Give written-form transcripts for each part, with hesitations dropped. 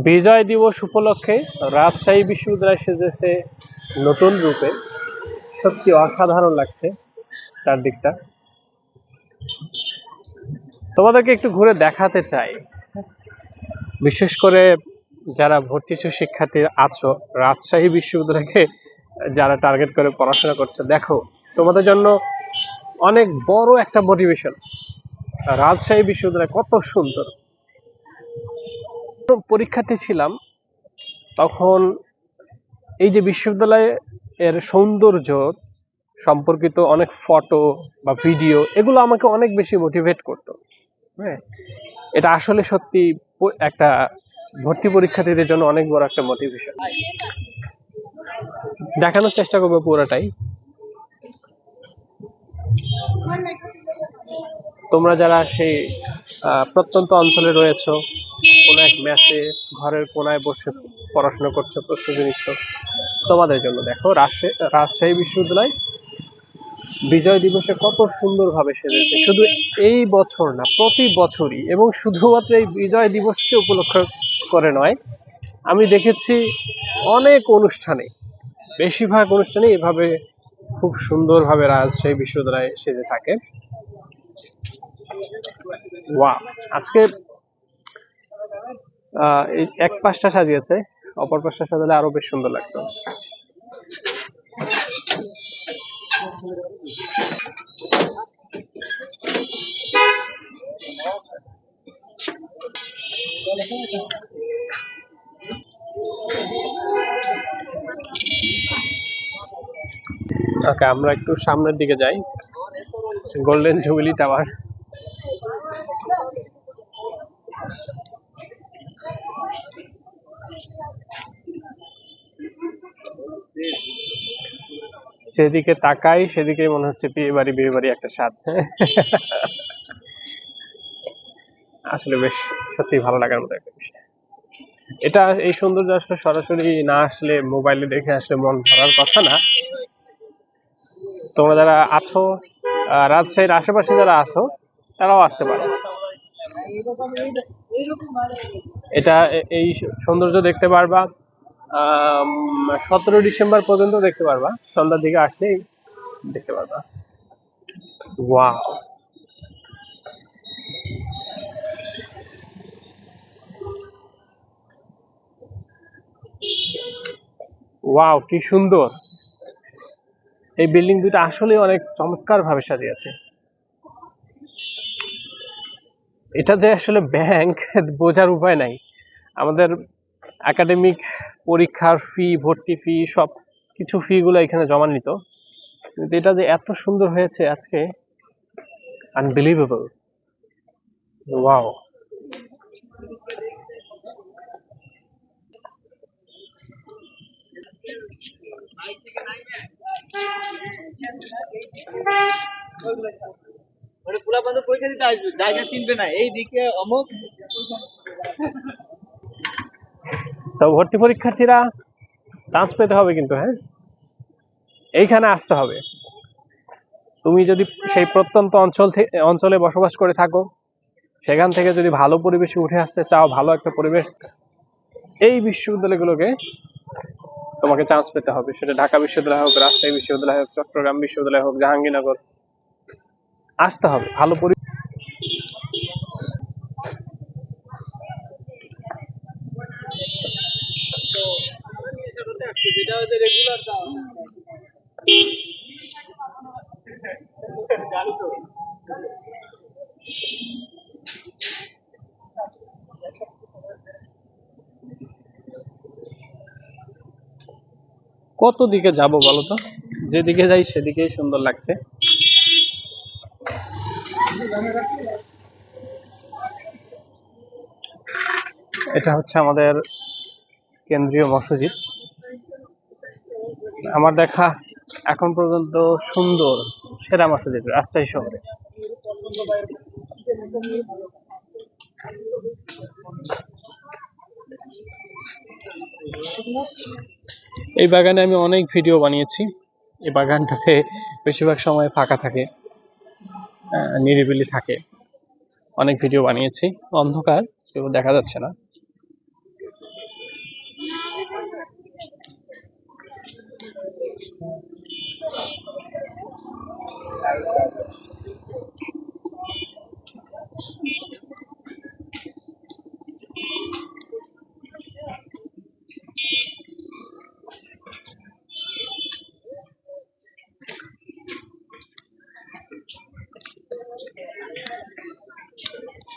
বিজয় দিবস উপলক্ষে রাজশাহী বিশ্ববিদ্যালয় সেজেছে নতুন রূপে। সত্যি অসাধারণ লাগছে চারদিকটা। তোমাদেরকে একটু ঘুরে দেখাতে চাই, বিশেষ করে যারা ভর্তিচ্ছু শিক্ষার্থী আছো, রাজশাহী বিশ্ববিদ্যালয়কে যারা টার্গেট করে পড়াশোনা করছে, দেখো তোমাদের জন্য অনেক বড় একটা মোটিভেশন। রাজশাহী বিশ্ববিদ্যালয় কত সুন্দর। পরীক্ষার্থী ছিলাম তখন এই যে বিশ্ববিদ্যালয়ের সৌন্দর্য সম্পর্কিত অনেক ফটো বা ভিডিও, এগুলো আমাকে অনেক বেশি মোটিভেট করতো। হ্যাঁ, এটা আসলে সত্যি একটা ভর্তি পরীক্ষার্থীদের জন্য অনেক বড় একটা মোটিভেশন। দেখানোর চেষ্টা করবো পুরোটাই। তোমরা যারা সেই প্রত্যন্ত অঞ্চলে রয়েছো, কোনো এক ম্যাচে ঘরের কোনায় বসে পড়াশোনা করছো, প্রস্তুতি নিচ্ছ, তোমাদের জন্য দেখো রাজশাহী বিশ্ববিদ্যালয় বিজয় দিবসে কত সুন্দরভাবে সেজেছে। শুধু এই বছর না, প্রতি বছরই, এবং শুধুমাত্র এই বিজয় দিবসকে উপলক্ষ করে নয়, আমি দেখেছি অনেক অনুষ্ঠানে, বেশিরভাগ অনুষ্ঠানে এভাবে খুব সুন্দরভাবে রাজশাহী বিশ্ববিদ্যালয় সেজে থাকে। ওয়াও, আজকে এই এক পাশটা সাজিয়েছে, অপর পাশটা সাজালে আরো বেশ সুন্দর লাগতো। ওকে, আমরা একটু সামনের দিকে যাই। Golden jubilee tower. যেদিকে তাকাই সেদিকে মনে হচ্ছে বিয়ে বাড়ি একটা সাজ। আসলে বেশ সত্যি ভালো লাগার মতো একটা বিষয়। এটা, এই সৌন্দর্য আসলে সরাসরি না আসলে, মোবাইলে দেখে আসলে মন ভরার কথা না। তোমরা যারা আছো রাজশাহীর আশেপাশে যারা আছো, তারাও আসতে পারো। এটা এই সৌন্দর্য দেখতে পারবা 17 ডিসেম্বর পর্যন্ত দেখতে পারবা, সন্ধ্যার দিকে আসলেই দেখতে পারবা। ওয়াও, ওয়াও, কি সুন্দর। এই বিল্ডিং দুটো আসলে অনেক চমৎকার ভাবে সাজিয়েছে। এটা যে আসলে ব্যাংক বোঝার উপায় নাই। আমাদের একাডেমিক পরীক্ষার ফি, ভর্তি ফি, সব কিছু ফি গুলো এখানে জমা নিত, কিন্তু এটা যে এত সুন্দর হয়েছে আজকে, আনবিলিভেবল। ওয়াও, ভর্তি পরীক্ষার্থীরা চান্স পেতে হবে কিন্তু। হ্যাঁ, এইখানে আসতে হবে। তুমি যদি সেই প্রত্যন্ত অঞ্চলে বসবাস করে থাকো, সেখান থেকে যদি ভালো পরিবেশে উঠে আসতে চাও, ভালো একটা পরিবেশ, এই বিশ্ববিদ্যালয়গুলোকে তোমাকে চান্স পেতে হবে। সেটা ঢাকা বিশ্ববিদ্যালয় হোক, রাজশাহী বিশ্ববিদ্যালয় হোক, চট্টগ্রাম বিশ্ববিদ্যালয় হোক, জাহাঙ্গীরনগর, আসতে হবে ভালো পরিবেশ। কত দিকে যাব বলতো, যেদিকে যাই সেদিকেই সুন্দর লাগছে। এটা হচ্ছে আমাদের কেন্দ্রীয় মসজিদ, আমার দেখা এখন পর্যন্ত সুন্দর সেরা মসজিদ রাজশাহী শহরে। এই বাগানে আমি অনেক ভিডিও বানিয়েছি। এই বাগানটাতে বেশিরভাগ সময় ফাঁকা থাকে, নিরিবিলি থাকে। অনেক ভিডিও বানিয়েছি, অন্ধকার, সেগুলো দেখা যাচ্ছে না।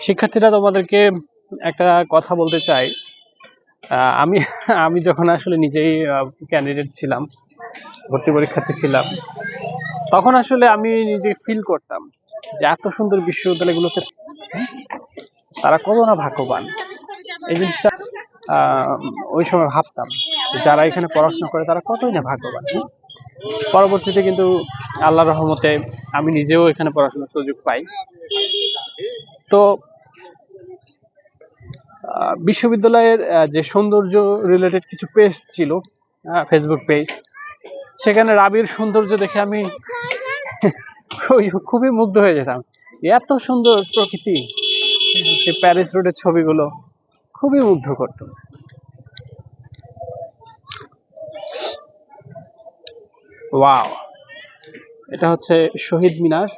শিক্ষার্থীরা, তোমাদেরকে একটা কথা বলতে চাই। আমি আমি যখন আসলে নিজেই ক্যান্ডিডেট ছিলাম, ভর্তি পরীক্ষার্থী ছিলাম, তখন আসলে আমি নিজে ফিল করতাম যে এত সুন্দর বিশ্ববিদ্যালয়গুলোতে তারা কত না ভাগ্যবান। এই জিনিসটা আহ, ওই সময় ভাবতাম যে যারা এখানে পড়াশোনা করে তারা কতই না ভাগ্যবান। পরবর্তীতে কিন্তু আল্লাহর রহমতে আমি নিজেও এখানে পড়াশোনার সুযোগ পাই। তো বিশ্ববিদ্যালয়ের যে সৌন্দর্য রিলেটেড কিছু পেজ ছিল, ফেসবুক পেজ, সেখানে রাবির সৌন্দর্য দেখে আমি খুবই মুগ্ধ হয়ে যেতাম। এত সুন্দর প্রকৃতি, যে প্যারিস রোডের ছবিগুলো খুবই মুগ্ধ করতো। ওয়াও, এটা হচ্ছে শহীদ মিনার।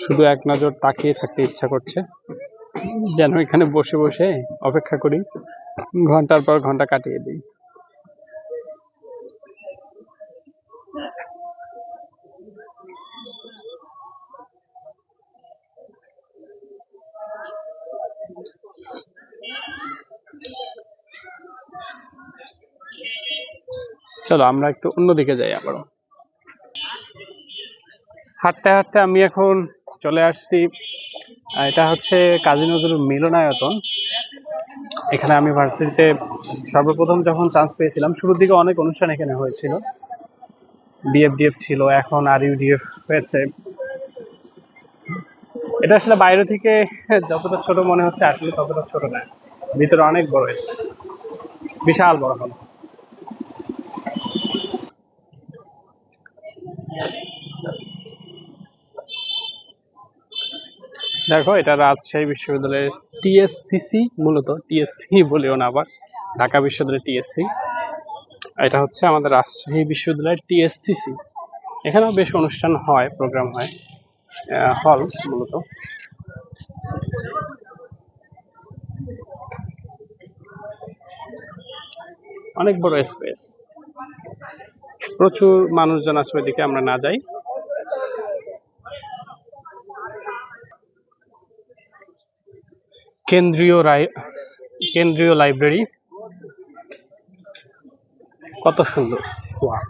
শুধু এক নজর তাকিয়ে থাকতে ইচ্ছা করছে, যেন এখানে বসে বসে অপেক্ষা করি, ঘন্টার পর ঘন্টা কাটিয়ে দিই। চলো আমরা একটু অন্যদিকে যাই আবারও। হাঁটতে হাঁটতে আমি এখন চলে আসছি, এটা হচ্ছে কাজী নজরুল মিলনায়তন। এখানে আমি ভার্সিটিতে সর্বপ্রথম যখন চান্স পেয়েছিলাম, শুরুর দিকে অনেক অনুষ্ঠান এখানে হয়েছিল। বিএফডিএফ ছিল, এখন আর ইউডিএফ হয়েছে। এটা আসলে বাইরে থেকে যতটা ছোট মনে হচ্ছে আসলে ততটা ছোট না, ভিতরে অনেক বড় স্পেস, বিশাল বড় হল। দেখো, এটা রাজশাহী বিশ্ববিদ্যালয়ের টিএসসিসি, মূলত টিএসসি বলিও না আবার, ঢাকা বিশ্ববিদ্যালয়ের টিএসসি। এটা হচ্ছে আমাদের রাজশাহী বিশ্ববিদ্যালয়ের টিএসসিসি। এখানেও বেশ অনুষ্ঠান হয়, প্রোগ্রাম হয়, হল মূলত। অনেক বড় স্পেস, প্রচুর মানুষজন আছে ওইদিকে, আমরা না যাই। কেন্দ্রীয় লাইব্রেরি কত সুন্দর। ওয়াও,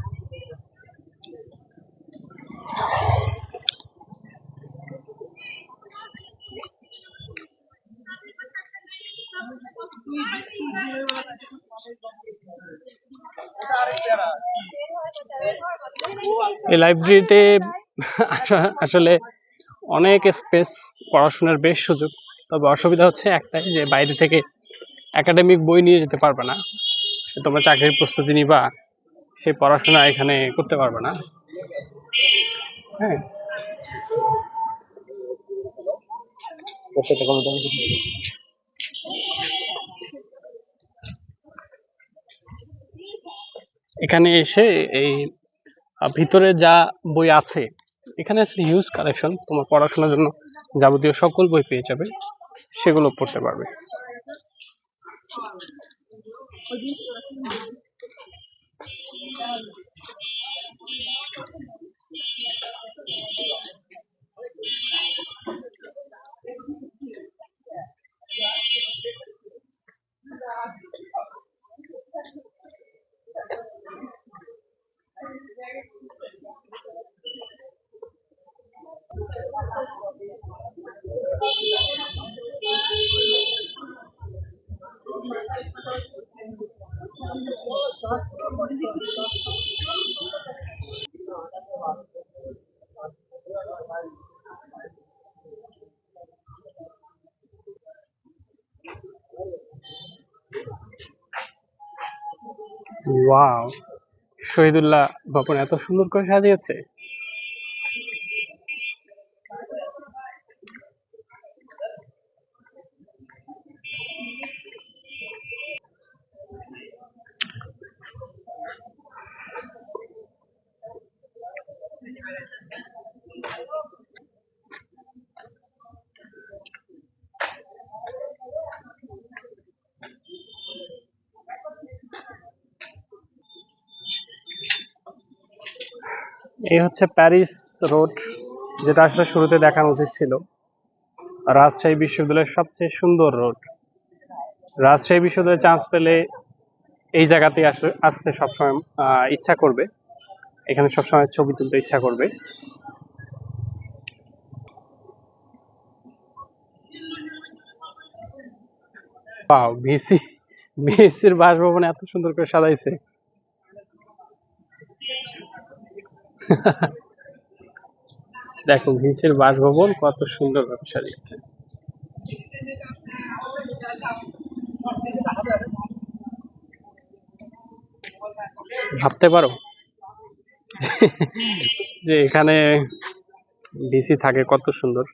এই লাইব্রেরিতে আসলে অনেক স্পেস, পড়াশোনার বেশ সুযোগ। তবে অসুবিধা হচ্ছে একটাই, যে বাইরে থেকে একাডেমিক বই নিয়ে যেতে পারবে না। তোমরা চাকরির প্রস্তুতি নিবা, সেই পড়াশোনা এখানে করতে পারবে না। হ্যাঁ, এখানে এসে এই ভিতরে যা বই আছে, এখানে আসলে হিউজ কালেকশন, তোমার পড়াশোনার জন্য যাবতীয় সকল বই পেয়ে যাবে, সেগুলো পড়তে পারবে। ওয়াও, শহীদুল্লাহ ভবন এত সুন্দর করে সাজিয়েছে। এই হচ্ছে প্যারিস রোড, যেটা আসলে শুরুতে দেখানো উচিত ছিল। রাজশাহী বিশ্ববিদ্যালয়ের সবচেয়ে সুন্দর রোড। রাজশাহী বিশ্ববিদ্যালয়ে চান্স পেলে এই জায়গাতে আসতে সবসময় ইচ্ছা করবে, এখানে সবসময় ছবি তুলতে ইচ্ছা করবে। পাও ভিসির বাসভবন এত সুন্দর করে সাজাইছে। দেখো ভিসির বাসভবন কত সুন্দর ভাবে সাজিয়েছে। ভাবতে পারো যে এখানে ভিসি থাকে, কত সুন্দর।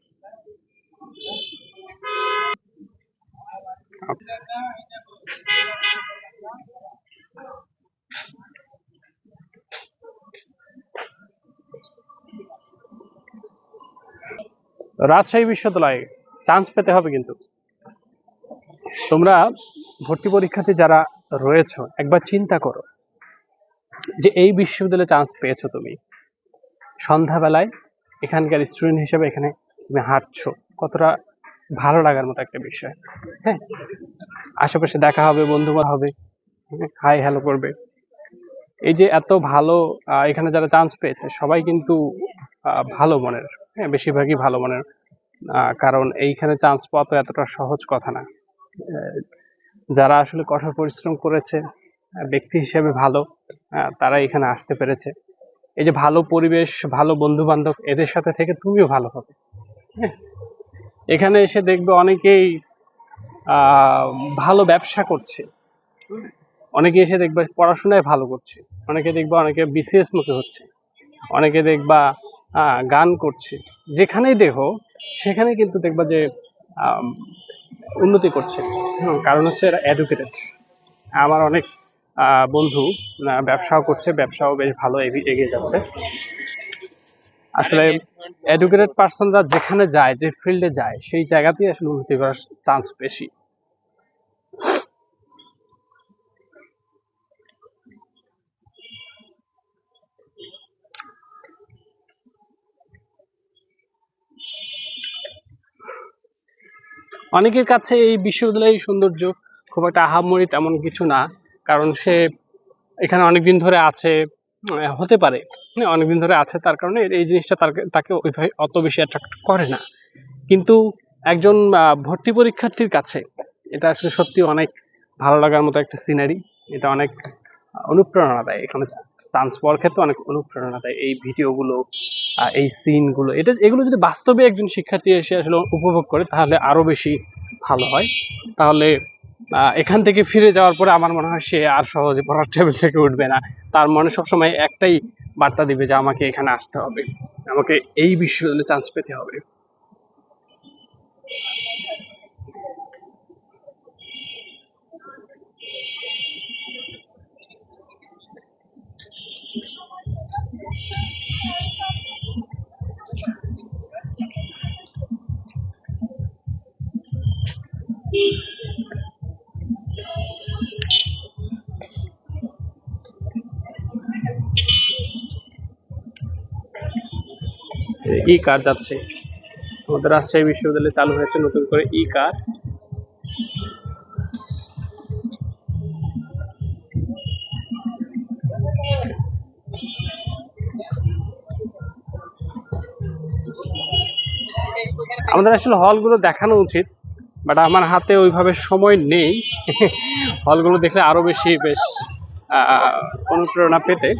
রাজশাহী বিশ্ববিদ্যালয়ে চান্স পেতে হবে, কিন্তু তোমরা ভর্তি পরীক্ষার্থী যারা রয়েছে একবার চিন্তা করো যে এই বিশ্ববিদ্যালয়ে চান্স পেয়েছো তুমি, সন্ধ্যাবেলায় এখানকার স্টুডেন্ট হিসেবে এখানে তুমি হাঁটছো, কতটা ভালো লাগার মতো একটা বিষয়। হ্যাঁ, আশেপাশে দেখা হবে, বন্ধু হবে, হাই হ্যালো করবে। এই যে এত ভালো, এখানে যারা চান্স পেয়েছে সবাই কিন্তু ভালো মনের, হ্যাঁ বেশিরভাগই ভালো মনের। কারণ এইখানে চান্স পাওয়া তো এতটা সহজ কথা না। যারা আসলে কঠোর পরিশ্রম করেছে, ব্যক্তি হিসেবে ভালো, তারা এখানে আসতে পেরেছে। এই যে ভালো পরিবেশ, ভালো বন্ধু বান্ধব, এদের সাথে থেকে তুমিও ভালো হবে। হ্যাঁ, এখানে এসে দেখবে অনেকেই ভালো ব্যবসা করছে, অনেকে এসে দেখবে পড়াশোনায় ভালো করছে, অনেকে দেখবা অনেকে বিসিএস মুখে হচ্ছে, অনেকে দেখবা গান করছে। যেখানেই দেখো সেখানে কিন্তু দেখবা যে আম, উন্নতি করছে। কারণ হচ্ছে এরা এডুকেটেড। আমার অনেক বন্ধু ব্যবসাও করছে, ব্যবসাও বেশ ভালো এগিয়ে যাচ্ছে। আসলে এডুকেটেড পার্সনরা যেখানে যায়, যে ফিল্ডে যায়, সেই জায়গাতেই আসলে উন্নতি করার চান্স বেশি। অনেকের কাছে এই বিশ্ববিদ্যালয়ের সৌন্দর্য খুব একটা আহামরি তেমন কিছু না, কারণ সে এখানে অনেকদিন ধরে আছে, হতে পারে অনেকদিন ধরে আছে, তার কারণে এই জিনিসটা তাকে ওইভাবে অত বেশি অ্যাট্রাক্ট করে না। কিন্তু একজন ভর্তি পরীক্ষার্থীর কাছে এটা আসলে সত্যি অনেক ভালো লাগার মতো একটা সিনারি। এটা অনেক অনুপ্রেরণা দেয়, এখানে চান্স পাওয়ার ক্ষেত্রে অনেক অনুপ্রেরণা দেয় এই ভিডিওগুলো, এই সিনগুলো। এগুলো যদি বাস্তবে একজন শিক্ষার্থী এসে আসলে উপভোগ করে তাহলে আরো বেশি ভালো হয়। তাহলে এখান থেকে ফিরে যাওয়ার পরে আমার মনে হয় সে আর সহজে পড়ার টেবিল থেকে উঠবে না। তার মনে সবসময় একটাই বার্তা দিবে যে আমাকে এখানে আসতে হবে, আমাকে এই বিশ্ববিদ্যালয়ে চান্স পেতে হবে। ই কার যাচ্ছে, আমাদের রাজশাহী বিশ্ববিদ্যালয়ে চালু হয়েছে নতুন করে ই কার। আমাদের আসলে হলগুলো দেখানো উচিত, বাট আমার হাতে ওইভাবে সময় নেই। হলগুলো দেখলে আরো বেশি বেশ অনুপ্রেরণা পেতে।